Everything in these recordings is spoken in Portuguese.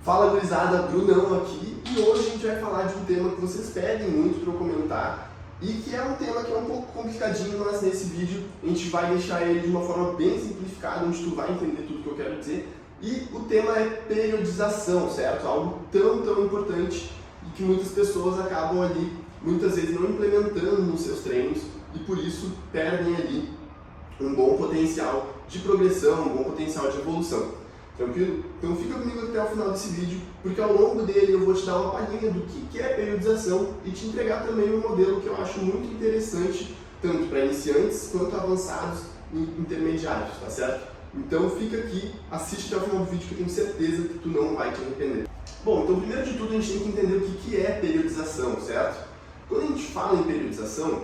Fala gurizada, Brunão aqui, e hoje a gente vai falar de um tema que vocês pedem muito para eu comentar e que é um tema que é um pouco complicadinho, mas nesse vídeo a gente vai deixar ele de uma forma bem simplificada, onde tu vai entender tudo que eu quero dizer. E o tema é periodização, certo? Algo tão importante e que muitas pessoas acabam ali, muitas vezes não implementando nos seus treinos e por isso perdem ali um bom potencial de progressão, um bom potencial de evolução. Tranquilo? Então fica comigo até o final desse vídeo, porque ao longo dele eu vou te dar uma palhinha do que é periodização e te entregar também um modelo que eu acho muito interessante, tanto para iniciantes quanto avançados e intermediários, tá certo? Então fica aqui, assiste até o final do vídeo que eu tenho certeza que tu não vai te arrepender. Bom, então primeiro de tudo a gente tem que entender o que é periodização, certo? Quando a gente fala em periodização,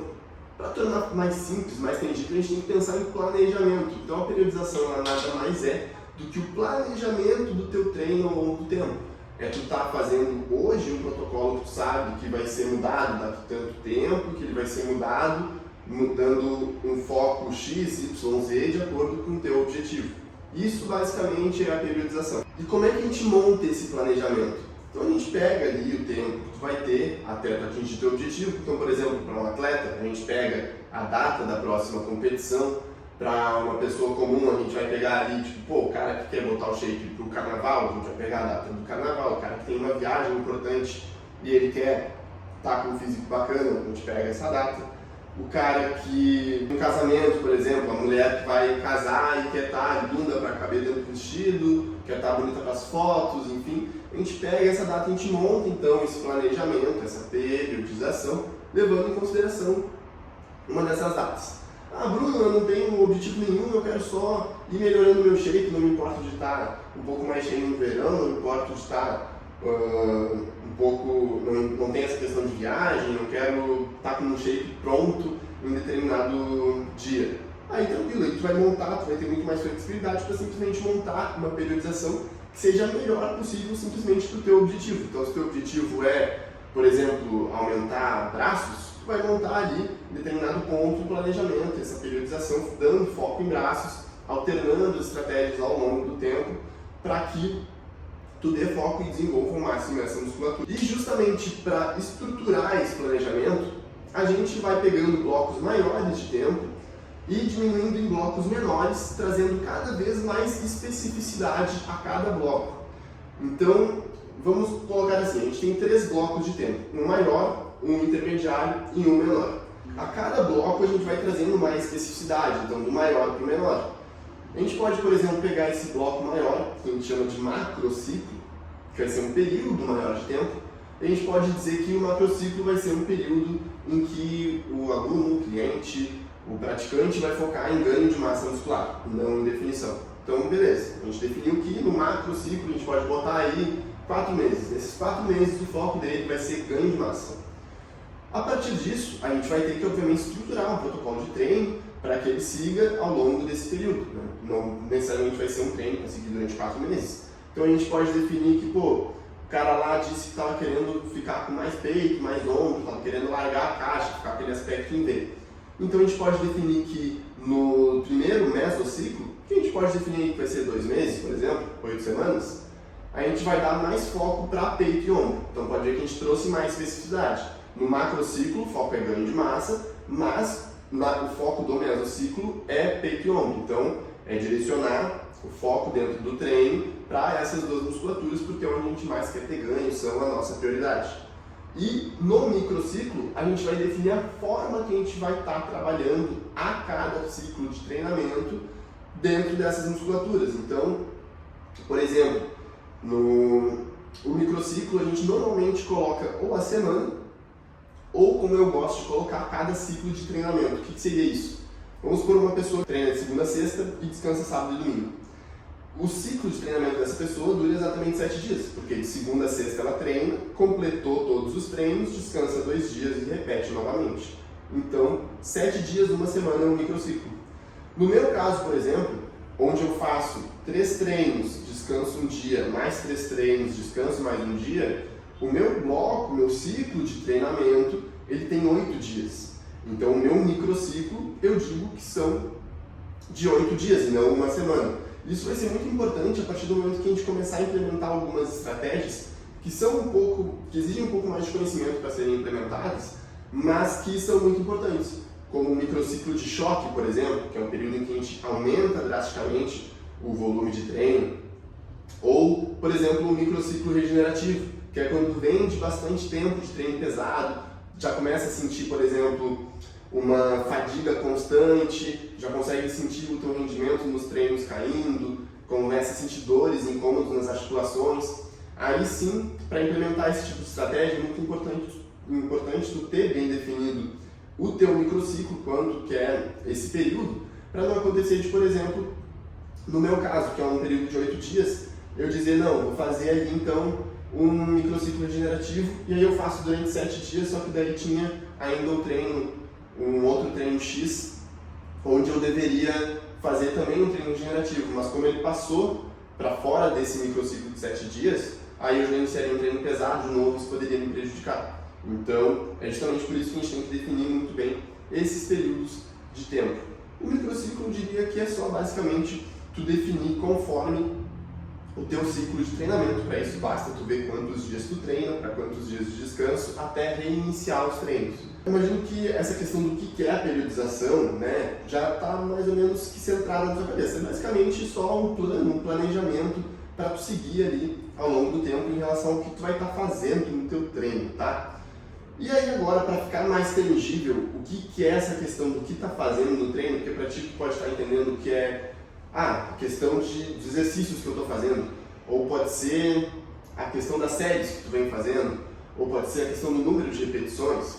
para tornar mais simples, mais tangível, a gente tem que pensar em planejamento. Então a periodização ela nada mais é do que o planejamento do teu treino ao longo do tempo. É tu estar fazendo hoje um protocolo que tu sabe que vai ser mudado daqui tanto tempo, que ele vai ser mudado, mudando um foco X, Y, Z de acordo com o teu objetivo. Isso basicamente é a periodização. E como é que a gente monta esse planejamento? Então a gente pega ali o tempo que tu vai ter até tu atingir teu objetivo. Então, por exemplo, para um atleta, a gente pega a data da próxima competição. Para uma pessoa comum, a gente vai pegar ali, tipo, pô, o cara que quer botar o shape pro carnaval, a gente vai pegar a data do carnaval. O cara que tem uma viagem importante e ele quer estar com um físico bacana, a gente pega essa data. O cara que, no casamento, por exemplo, a mulher que vai casar e quer estar linda para caber dentro do vestido, quer estar bonita para as fotos, enfim, a gente pega essa data e a gente monta então esse planejamento, essa periodização, levando em consideração uma dessas datas. Ah, Bruno, eu não tenho objetivo nenhum, eu quero só ir melhorando meu shape, não me importo de estar um pouco mais cheio no verão, não me importo de estar um pouco, não tem essa questão de viagem, não quero estar com um shape pronto em determinado dia. Aí tranquilo, aí tu vai montar, tu vai ter muito mais flexibilidade para simplesmente montar uma periodização que seja a melhor possível simplesmente para o teu objetivo. Então se o teu objetivo é, por exemplo, aumentar braços, tu vai montar ali em determinado ponto o planejamento, essa periodização, dando foco em braços, alternando as estratégias ao longo do tempo para que tu dê foco e desenvolva ao máximo essa musculatura. E justamente para estruturar esse planejamento, a gente vai pegando blocos maiores de tempo e diminuindo em blocos menores, trazendo cada vez mais especificidade a cada bloco. Então, vamos colocar assim, a gente tem 3 blocos de tempo, um maior, um intermediário e um menor. A cada bloco a gente vai trazendo mais especificidade, então do maior para o menor. A gente pode, por exemplo, pegar esse bloco maior, que a gente chama de macrociclo, que vai ser um período maior de tempo. A gente pode dizer que o macrociclo vai ser um período em que o aluno, o cliente, o praticante vai focar em ganho de massa muscular, não em definição. Então, beleza, a gente definiu que no macrociclo a gente pode botar aí 4 meses. Nesses 4 meses o foco dele vai ser ganho de massa. A partir disso, a gente vai ter que, obviamente, estruturar um protocolo de treino para que ele siga ao longo desse período. Né? Não necessariamente vai ser um treino para seguir durante 4 meses. Então a gente pode definir que, pô, o cara lá disse que estava querendo ficar com mais peito, mais ombro, estava querendo largar a caixa, ficar com aquele aspecto em V. Então a gente pode definir que no primeiro mesociclo, que a gente pode definir que vai ser 2 meses, por exemplo, 8 semanas, a gente vai dar mais foco para peito e ombro. Então pode ver que a gente trouxe mais especificidade. No macrociclo, o foco é ganho de massa, mas o foco do mesociclo é peito e ombro. Então, é direcionar o foco dentro do treino para essas 2 musculaturas, porque é onde a gente mais quer ter ganho, são a nossa prioridade. E no microciclo, a gente vai definir a forma que a gente vai estar trabalhando a cada ciclo de treinamento dentro dessas musculaturas. Então, por exemplo, no microciclo a gente normalmente coloca ou a semana, ou como eu gosto de colocar cada ciclo de treinamento. O que seria isso? Vamos supor uma pessoa que treina de segunda a sexta e descansa sábado e domingo. O ciclo de treinamento dessa pessoa dura exatamente 7 dias, porque de segunda a sexta ela treina, completou todos os treinos, descansa 2 dias e repete novamente. Então, 7 dias numa semana é um microciclo. No meu caso, por exemplo, onde eu faço 3 treinos, descanso um dia, mais 3 treinos, descanso mais um dia, o meu bloco, meu ciclo de treinamento, ele tem 8 dias. Então, o meu microciclo, eu digo que são de 8 dias e não uma semana. Isso vai ser muito importante a partir do momento que a gente começar a implementar algumas estratégias que exigem um pouco mais de conhecimento para serem implementadas, mas que são muito importantes, como o microciclo de choque, por exemplo, que é um período em que a gente aumenta drasticamente o volume de treino, ou, por exemplo, o microciclo regenerativo, que é quando vem de bastante tempo de treino pesado, já começa a sentir, por exemplo, uma fadiga constante, já consegue sentir o teu rendimento nos treinos caindo, começa a sentir dores, incômodos nas articulações. Aí sim, para implementar esse tipo de estratégia é muito importante tu ter bem definido o teu microciclo, quanto que é esse período, para não acontecer de, por exemplo, no meu caso, que é um período de 8 dias, eu dizer, não, vou fazer ali então um microciclo regenerativo e aí eu faço durante 7 dias, só que daí tinha ainda um outro treino X, onde eu deveria fazer também um treino regenerativo, mas como ele passou para fora desse microciclo de 7 dias, aí eu já iniciaria um treino pesado de novo, isso poderia me prejudicar. Então, é justamente por isso que a gente tem que definir muito bem esses períodos de tempo. O microciclo, eu diria que é só basicamente tu definir conforme o teu ciclo de treinamento. Para isso basta tu ver quantos dias tu treina, para quantos dias de descanso, até reiniciar os treinos. Eu imagino que essa questão do que é a periodização, né, já está mais ou menos que centrada na tua cabeça. É basicamente só um plano, um planejamento para tu seguir ali ao longo do tempo em relação ao que tu vai estar fazendo no teu treino, tá? E aí agora, para ficar mais tangível, o que é essa questão do que está fazendo no treino, porque para ti tu pode estar entendendo que é a questão dos exercícios que eu estou fazendo, ou pode ser a questão das séries que tu vem fazendo, ou pode ser a questão do número de repetições.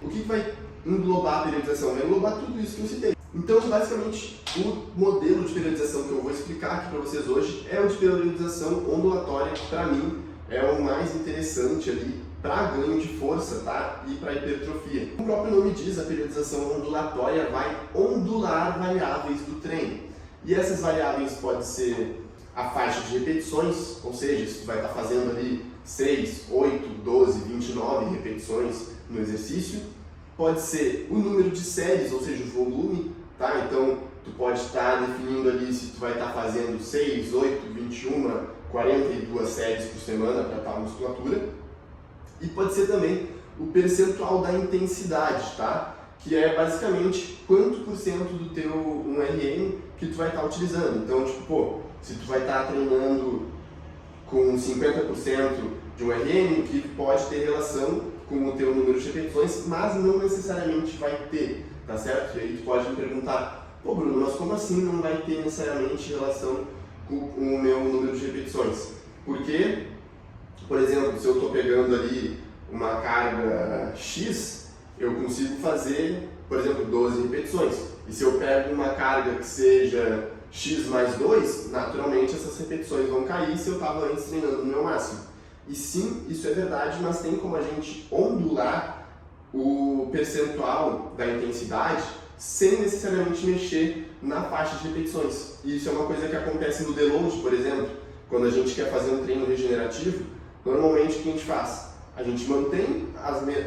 O que vai englobar a periodização? Vai englobar tudo isso que eu citei. Então, basicamente, o modelo de periodização que eu vou explicar aqui para vocês hoje é o de periodização ondulatória, que para mim é o mais interessante ali para ganho de força, tá? E para hipertrofia. Como o próprio nome diz, a periodização ondulatória vai ondular variáveis do treino. E essas variáveis podem ser a faixa de repetições, ou seja, se tu vai estar fazendo ali 6, 8, 12, 29 repetições no exercício. Pode ser o número de séries, ou seja, o volume, tá? Então, tu pode estar definindo ali se tu vai estar fazendo 6, 8, 21, 42 séries por semana para tal musculatura. E pode ser também o percentual da intensidade, tá? Que é basicamente quanto por cento do teu 1RM que tu vai estar utilizando. Então, tipo, se tu vai estar treinando com 50% de 1RM, que pode ter relação com o teu número de repetições, mas não necessariamente vai ter, tá certo? E aí tu pode me perguntar, pô Bruno, mas como assim não vai ter necessariamente relação com o meu número de repetições? Porque, por exemplo, se eu estou pegando ali uma carga X, eu consigo fazer, por exemplo, 12 repetições. E se eu pego uma carga que seja X mais 2, naturalmente essas repetições vão cair se eu estava antes treinando no meu máximo. E sim, isso é verdade, mas tem como a gente ondular o percentual da intensidade sem necessariamente mexer na faixa de repetições. E isso é uma coisa que acontece no deload, por exemplo. Quando a gente quer fazer um treino regenerativo, normalmente o que a gente faz? A gente mantém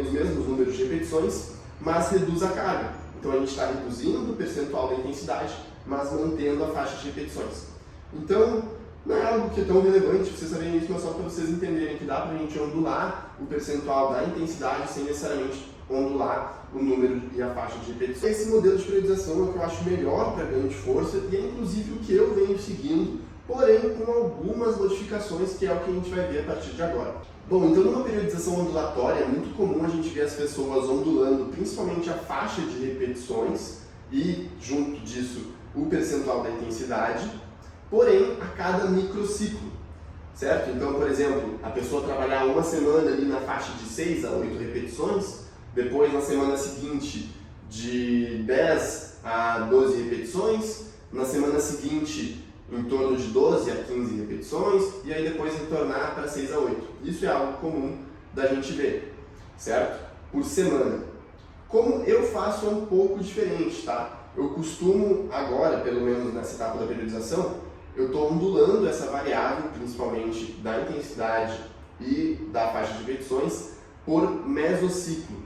os mesmos números de repetições, mas reduz a carga. Então a gente está reduzindo o percentual da intensidade, mas mantendo a faixa de repetições. Então, não é algo que é tão relevante vocês saberem isso, mas só para vocês entenderem que dá para a gente ondular o percentual da intensidade sem necessariamente ondular o número e a faixa de repetições. Esse modelo de periodização é o que eu acho melhor para ganho de força e é inclusive o que eu venho seguindo, porém com algumas modificações, que é o que a gente vai ver a partir de agora. Bom, então numa periodização ondulatória é muito comum a gente ver as pessoas ondulando principalmente a faixa de repetições e, junto disso, o percentual da intensidade, porém a cada microciclo, certo? Então, por exemplo, a pessoa trabalhar uma semana ali na faixa de 6 a 8 repetições, depois na semana seguinte de 10 a 12 repetições, na semana seguinte em torno de 12 a 15 repetições e aí depois retornar para 6 a 8. Isso é algo comum da gente ver, certo? Por semana. Como eu faço é um pouco diferente, tá? Eu costumo agora, pelo menos nessa etapa da periodização, eu estou ondulando essa variável, principalmente da intensidade e da faixa de repetições, por mesociclo,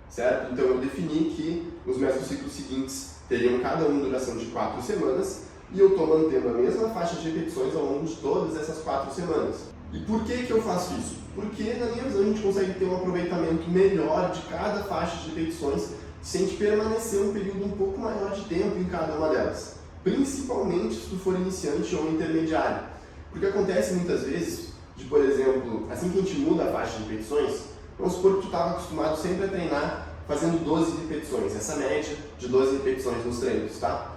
certo? Então eu defini que os mesociclos seguintes teriam cada um duração de 4 semanas, e eu estou mantendo a mesma faixa de repetições ao longo de todas essas 4 semanas. E por que eu faço isso? Porque, na minha visão, a gente consegue ter um aproveitamento melhor de cada faixa de repetições se a gente permanecer um período um pouco maior de tempo em cada uma delas. Principalmente se tu for iniciante ou intermediário. Porque acontece muitas vezes de, por exemplo, assim que a gente muda a faixa de repetições, vamos supor que tu estava acostumado sempre a treinar fazendo 12 repetições, essa média de 12 repetições nos treinos, tá?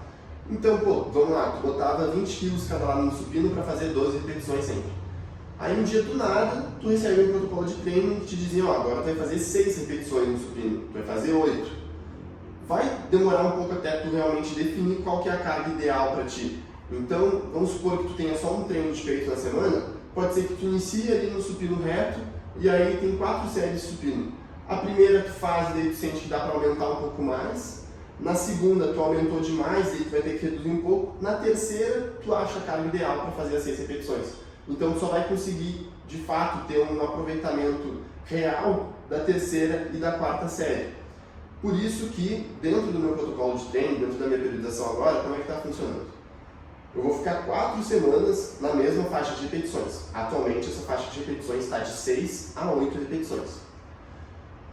Então, vamos lá, tu botava 20 kg cada lado no supino para fazer 12 repetições sempre. Aí um dia do nada, tu recebe um protocolo de treino que te dizia, agora tu vai fazer 6 repetições no supino, tu vai fazer 8. Vai demorar um pouco até tu realmente definir qual que é a carga ideal para ti. Então, vamos supor que tu tenha só um treino de peito na semana, pode ser que tu inicie ali no supino reto e aí tem 4 séries de supino. A primeira tu faz e daí tu sente que dá para aumentar um pouco mais. Na segunda tu aumentou demais e aí tu vai ter que reduzir um pouco. Na terceira tu acha a carga ideal para fazer as 6 repetições. Então tu só vai conseguir de fato ter um aproveitamento real da terceira e da quarta série. Por isso que dentro do meu protocolo de treino, dentro da minha periodização agora, como é que está funcionando? Eu vou ficar 4 semanas na mesma faixa de repetições. Atualmente essa faixa de repetições está de 6 a 8 repetições.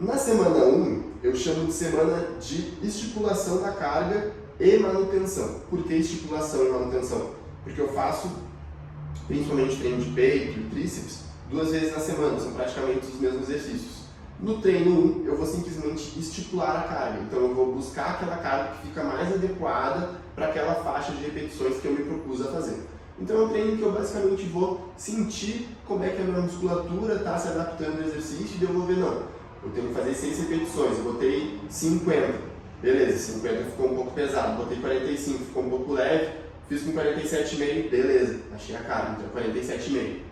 Na semana 1, eu chamo de semana de estipulação da carga e manutenção. Por que estipulação e manutenção? Porque eu faço principalmente treino de peito e tríceps 2 vezes na semana, são praticamente os mesmos exercícios. No treino 1, eu vou simplesmente estipular a carga, então eu vou buscar aquela carga que fica mais adequada para aquela faixa de repetições que eu me propus a fazer. Então é um treino que eu basicamente vou sentir como é que a minha musculatura está se adaptando ao exercício e eu vou ver, não, eu tenho que fazer 6 repetições, eu botei 50, beleza, 50 ficou um pouco pesado, botei 45, ficou um pouco leve, fiz com 47,5, beleza, achei a carga, então 47,5.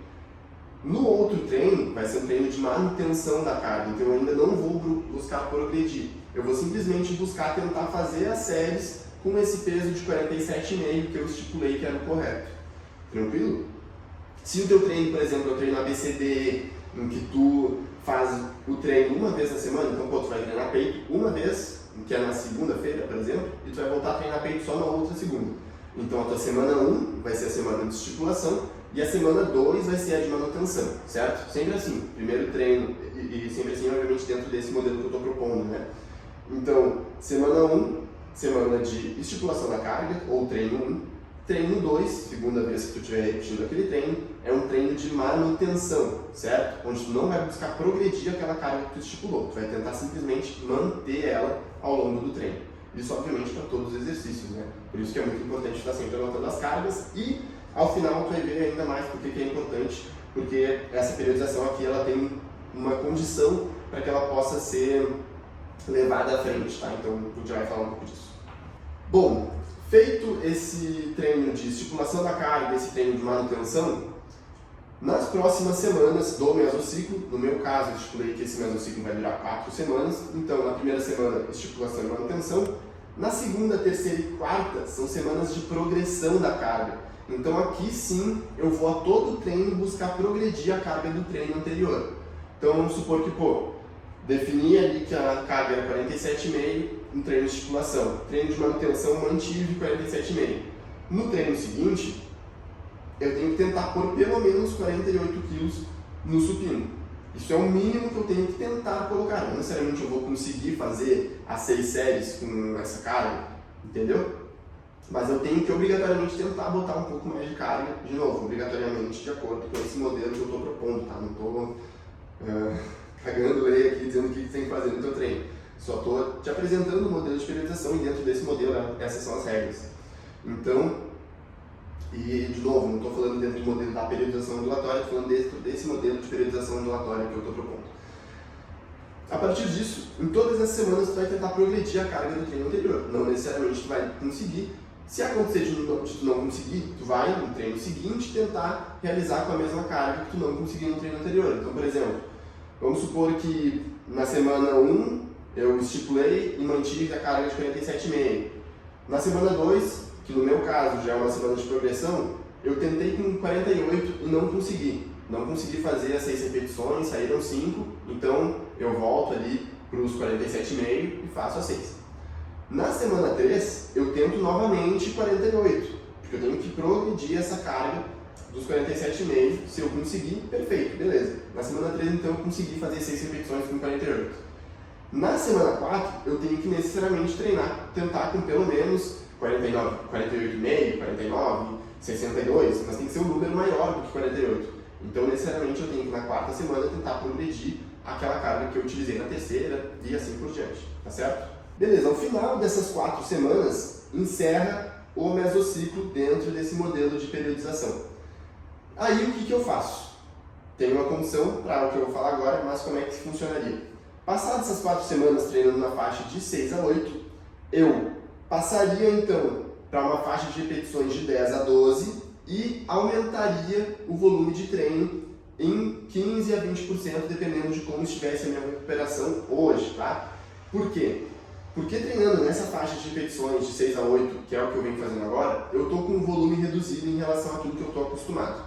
No outro treino, vai ser um treino de manutenção da carga, então eu ainda não vou buscar progredir. Eu vou simplesmente buscar tentar fazer as séries com esse peso de 47,5 que eu estipulei que era o correto. Tranquilo? Se o teu treino, por exemplo, é o treino ABCD, em que tu faz o treino uma vez na semana, então tu vai treinar peito uma vez, que é na segunda-feira, por exemplo, e tu vai voltar a treinar peito só na outra segunda. Então a tua semana 1 vai ser a semana de estipulação, e a semana 2 vai ser a de manutenção, certo? Sempre assim, primeiro treino, e sempre assim, obviamente, dentro desse modelo que eu estou propondo, né? Então, semana 1, semana de estipulação da carga, ou treino 1. Treino 2, segunda vez que tu estiver repetindo aquele treino, é um treino de manutenção, certo? Onde tu não vai buscar progredir aquela carga que tu estipulou, tu vai tentar simplesmente manter ela ao longo do treino. Isso, obviamente, para todos os exercícios, né? Por isso que é muito importante estar sempre anotando as cargas e ao final tu vai ver ainda mais porque que é importante, porque essa periodização aqui ela tem uma condição para que ela possa ser levada à frente, tá? Então a gente vai falar um pouco disso. Bom, feito esse treino de estipulação da carga, esse treino de manutenção, nas próximas semanas do mesociclo, no meu caso eu estipulei que esse mesociclo vai durar 4 semanas, então na primeira semana estipulação e manutenção, na segunda, terceira e quarta são semanas de progressão da carga. Então aqui sim eu vou a todo treino buscar progredir a carga do treino anterior. Então vamos supor que, defini ali que a carga era 47,5 no treino de estipulação. Treino de manutenção mantive 47,5. No treino seguinte, eu tenho que tentar pôr pelo menos 48 kg no supino. Isso é o mínimo que eu tenho que tentar colocar. Não necessariamente eu vou conseguir fazer as 6 séries com essa carga, entendeu? Mas eu tenho que obrigatoriamente tentar botar um pouco mais de carga, de novo, obrigatoriamente de acordo com esse modelo que eu estou propondo, tá? Não estou cagando lei aqui dizendo o que você tem que fazer no teu treino. Só estou te apresentando o modelo de periodização e dentro desse modelo essas são as regras. Então, e de novo, não estou falando dentro do modelo da periodização ondulatória, estou falando dentro desse modelo de periodização ondulatória que eu estou propondo. A partir disso, em todas as semanas tu vai tentar progredir a carga do treino anterior. Não necessariamente tu vai conseguir. Se acontecer de tu não conseguir, tu vai no treino seguinte tentar realizar com a mesma carga que tu não conseguiu no treino anterior. Então, por exemplo, vamos supor que na semana 1 eu estipulei e mantive a carga de 47,5. Na semana 2, que no meu caso já é uma semana de progressão, eu tentei com 48 e não consegui. Não consegui fazer as 6 repetições, saíram 5, então eu volto ali para os 47,5 e faço as 6. Na semana 3, eu tento novamente 48, Porque eu tenho que progredir essa carga dos 47,5. Se eu conseguir, perfeito, beleza. Na semana 3, então, eu consegui fazer 6 repetições com 48. Na semana 4, eu tenho que necessariamente treinar, tentar com pelo menos 49, 48,5, 49, 62, mas tem que ser um número maior do que 48. Então, necessariamente, eu tenho que na quarta semana tentar progredir aquela carga que eu utilizei na terceira e assim por diante, tá certo? Beleza, ao final dessas 4 semanas, encerra o mesociclo dentro desse modelo de periodização. Aí, o que eu faço? Tenho uma condição para o que eu vou falar agora, mas como é que funcionaria? Passadas essas 4 semanas treinando na faixa de 6 a 8, eu passaria então para uma faixa de repetições de 10 a 12 e aumentaria o volume de treino em 15 a 20%, dependendo de como estivesse a minha recuperação hoje, tá? Por quê? Porque treinando nessa faixa de repetições de 6 a 8, que é o que eu venho fazendo agora, eu estou com um volume reduzido em relação àquilo que eu estou acostumado.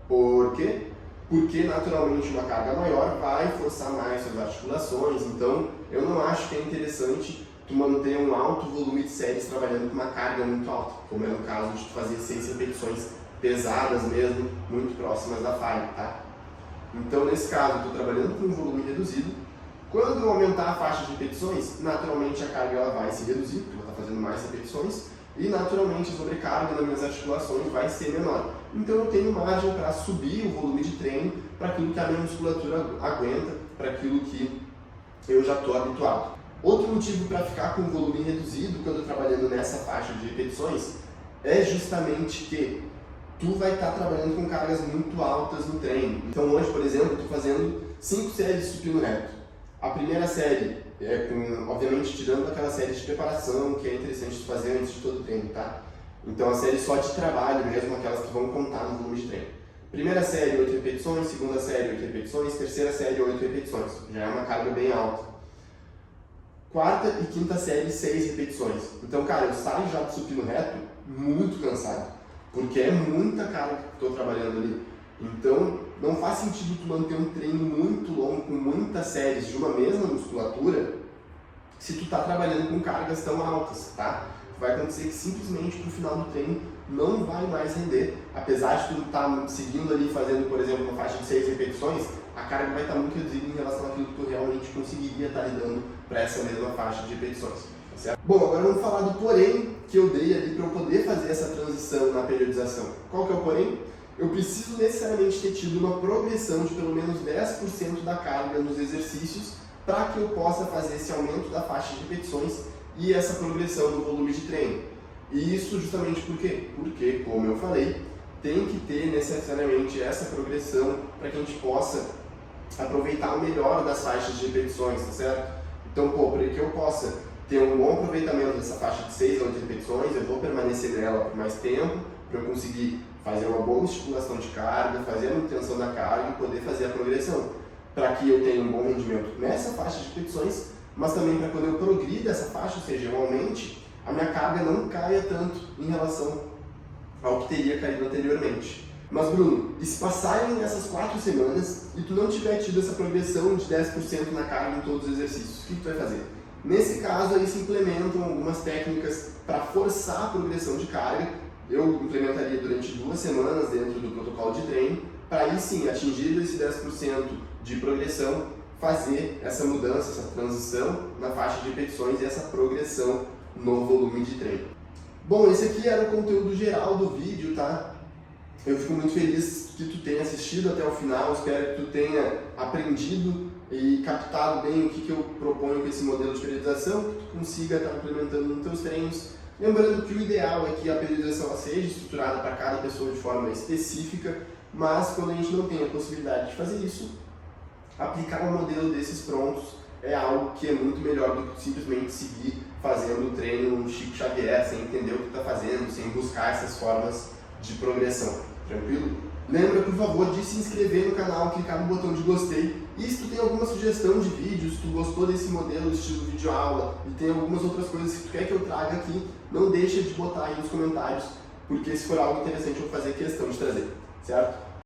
Por quê? Porque naturalmente uma carga maior vai forçar mais suas articulações, então eu não acho que é interessante tu manter um alto volume de séries trabalhando com uma carga muito alta, como é no caso de tu fazer 6 repetições pesadas mesmo, muito próximas da falha, tá? Então nesse caso eu estou trabalhando com um volume reduzido. Quando eu aumentar a faixa de repetições, naturalmente a carga ela vai se reduzir, porque eu vou estar fazendo mais repetições, e naturalmente a sobrecarga nas minhas articulações vai ser menor. Então eu tenho margem para subir o volume de treino para aquilo que a minha musculatura aguenta, para aquilo que eu já estou habituado. Outro motivo para ficar com o volume reduzido quando eu estou trabalhando nessa faixa de repetições é justamente que tu vai estar trabalhando com cargas muito altas no treino. Então hoje, por exemplo, eu estou fazendo 5 séries de supino reto. A primeira série é com, obviamente, tirando aquela série de preparação que é interessante de fazer antes de todo o treino, tá? Então a série só de trabalho mesmo, aquelas que vão contar no volume de treino. Primeira série, 8 repetições, segunda série, 8 repetições, terceira série, 8 repetições. Já é uma carga bem alta. Quarta e quinta série, 6 repetições. Então, cara, eu saio já do supino reto muito cansado, porque é muita carga que eu estou trabalhando ali. Então, não faz sentido tu manter um treino muito longo, com muitas séries de uma mesma musculatura, se tu está trabalhando com cargas tão altas, tá? Vai acontecer que simplesmente pro final do treino não vai mais render. Apesar de tu estar seguindo ali, fazendo, por exemplo, uma faixa de 6 repetições, a carga vai estar muito reduzida em relação àquilo que tu realmente conseguiria estar lidando para essa mesma faixa de repetições. Tá certo? Bom, agora vamos falar do porém que eu dei ali para eu poder fazer essa transição na periodização. Qual que é o porém? Eu preciso necessariamente ter tido uma progressão de pelo menos 10% da carga nos exercícios para que eu possa fazer esse aumento da faixa de repetições e essa progressão no volume de treino. E isso justamente por quê? Porque, como eu falei, tem que ter necessariamente essa progressão para que a gente possa aproveitar o melhor das faixas de repetições, tá certo? Então, para que eu possa ter um bom aproveitamento dessa faixa de 6 a 8 repetições, eu vou permanecer nela por mais tempo, para eu conseguir fazer uma boa estimulação de carga, fazer a manutenção da carga e poder fazer a progressão, para que eu tenha um bom rendimento nessa faixa de repetições, mas também para quando eu progrida essa faixa, ou seja, eu aumente, a minha carga não caia tanto em relação ao que teria caído anteriormente. Mas Bruno, e se passarem essas 4 semanas e tu não tiver tido essa progressão de 10% na carga em todos os exercícios, o que tu vai fazer? Nesse caso, aí se implementam algumas técnicas para forçar a progressão de carga. Eu implementaria durante 2 semanas dentro do protocolo de treino, para aí sim, atingir esse 10% de progressão, fazer essa mudança, essa transição na faixa de repetições e essa progressão no volume de treino. Bom, esse aqui era o conteúdo geral do vídeo, tá? Eu fico muito feliz que tu tenha assistido até o final, espero que tu tenha aprendido e captado bem o que eu proponho com esse modelo de periodização, que tu consiga estar implementando nos teus treinos. Lembrando que o ideal é que a periodização seja estruturada para cada pessoa de forma específica, mas quando a gente não tem a possibilidade de fazer isso, aplicar um modelo desses prontos é algo que é muito melhor do que simplesmente seguir fazendo o treino no Chico Xavier, sem entender o que está fazendo, sem buscar essas formas de progressão. Tranquilo? Lembra, por favor, de se inscrever no canal, clicar no botão de gostei. E se tu tem alguma sugestão de vídeo, se tu gostou desse modelo estilo videoaula e tem algumas outras coisas que tu quer que eu traga aqui, não deixa de botar aí nos comentários, porque se for algo interessante eu vou fazer questão de trazer, certo?